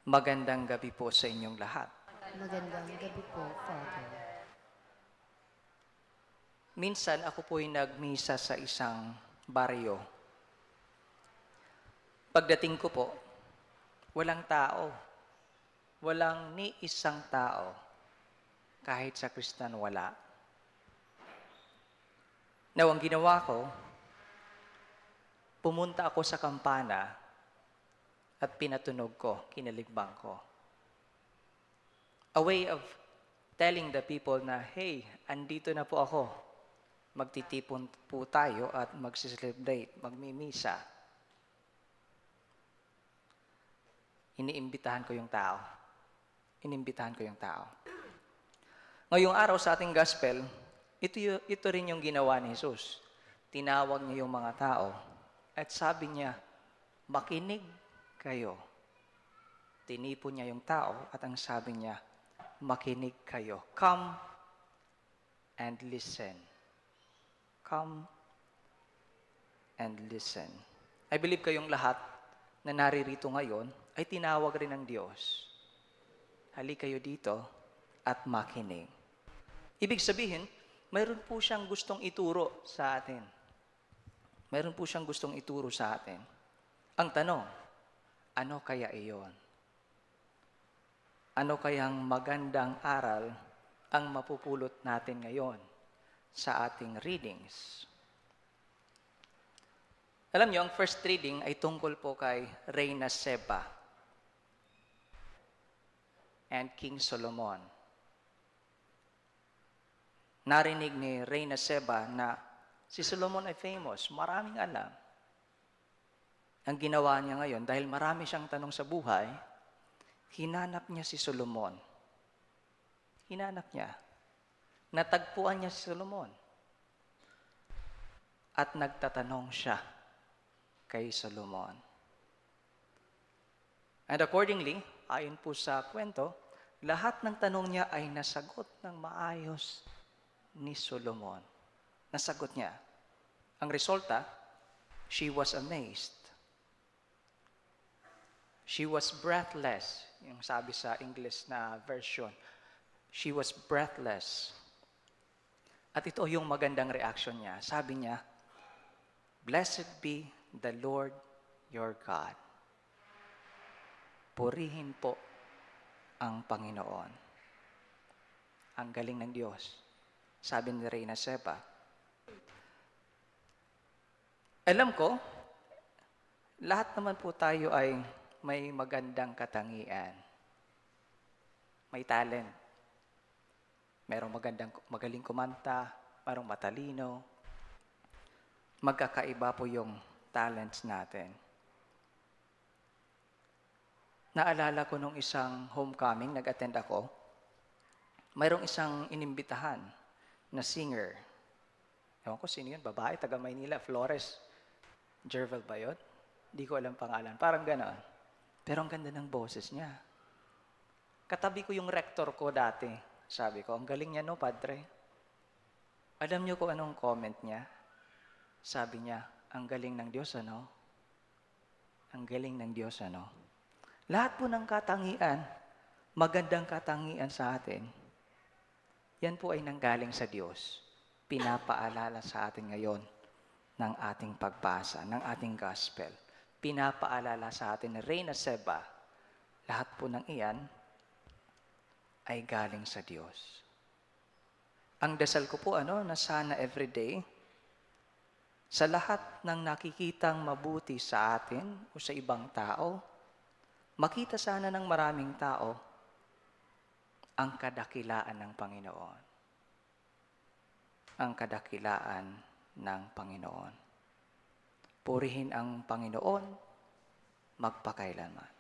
Magandang gabi po sa inyong lahat. Magandang gabi po, Father. Minsan ako po'y nagmisa sa isang baryo. Pagdating ko po, walang tao. Walang ni isang tao. Kahit sa Kristan wala. Now, ang ginawa ko, pumunta ako sa kampana at pinatunog ko, kinaligbang ko. A way of telling the people na, hey, andito na po ako. Magtitipon po tayo at mag-celebrate, magmimisa. Iniimbitahan ko yung tao. Inimbitahan ko yung tao. Ngayong araw sa ating gospel, ito rin yung ginawa ni Jesus. Tinawag niya yung mga tao at sabi niya, makinig kayo. Tinipon niya yung tao at ang sabi niya, makinig kayo. Come and listen. Come and listen. I believe kayong lahat na naririto ngayon ay tinawag rin ng Diyos. Halika kayo dito at makinig. Ibig sabihin, mayroon po siyang gustong ituro sa atin. Mayroon po siyang gustong ituro sa atin. Ang tanong, ano kaya iyon? Ano kayang magandang aral ang mapupulot natin ngayon sa ating readings? Alam niyo, ang first reading ay tungkol po kay Reyna Seba and King Solomon. Narinig ni Reyna Seba na si Solomon ay famous, maraming alam. Ang ginawa niya ngayon, dahil marami siyang tanong sa buhay, hinanap niya si Solomon. Hinanap niya. Natagpuan niya si Solomon. At nagtatanong siya kay Solomon. And accordingly, ayon po sa kwento, lahat ng tanong niya ay nasagot ng maayos ni Solomon. Nasagot niya. Ang resulta, she was amazed. She was breathless. Yung sabi sa English na version. She was breathless. At ito yung magandang reaction niya. Sabi niya, blessed be the Lord your God. Purihin po ang Panginoon. Ang galing ng Diyos. Sabi ni Reyna Seba. Alam ko, lahat naman po tayo ay may magandang katangian. May talent. Merong magaling kumanta, merong matalino. Magkakaiba po yung talents natin. Naalala ko nung isang homecoming, nag-attend ako, mayroong isang inimbitahan na singer. Ewan ko sino yun, babae, taga Maynila, Flores. Jervel ba yun? Di ko alam pangalan. Parang ganon. Pero ang ganda ng boses niya. Katabi ko yung rector ko dati. Sabi ko, ang galing niya no, padre. Alam niyo kung anong comment niya? Sabi niya, ang galing ng Diyos, ano? Ang galing ng Diyos, ano? Lahat po ng katangian, magandang katangian sa atin, yan po ay nanggaling sa Diyos. Pinapaalala sa atin ngayon ng ating pagbasa, ng ating gospel. Pinapaalala sa atin ni Reyna Seba, lahat po ng iyan ay galing sa Diyos. Ang dasal ko po na sana everyday, sa lahat ng nakikitang mabuti sa atin o sa ibang tao, makita sana ng maraming tao ang kadakilaan ng Panginoon. Ang kadakilaan ng Panginoon. Purihin ang Panginoon magpakailanman.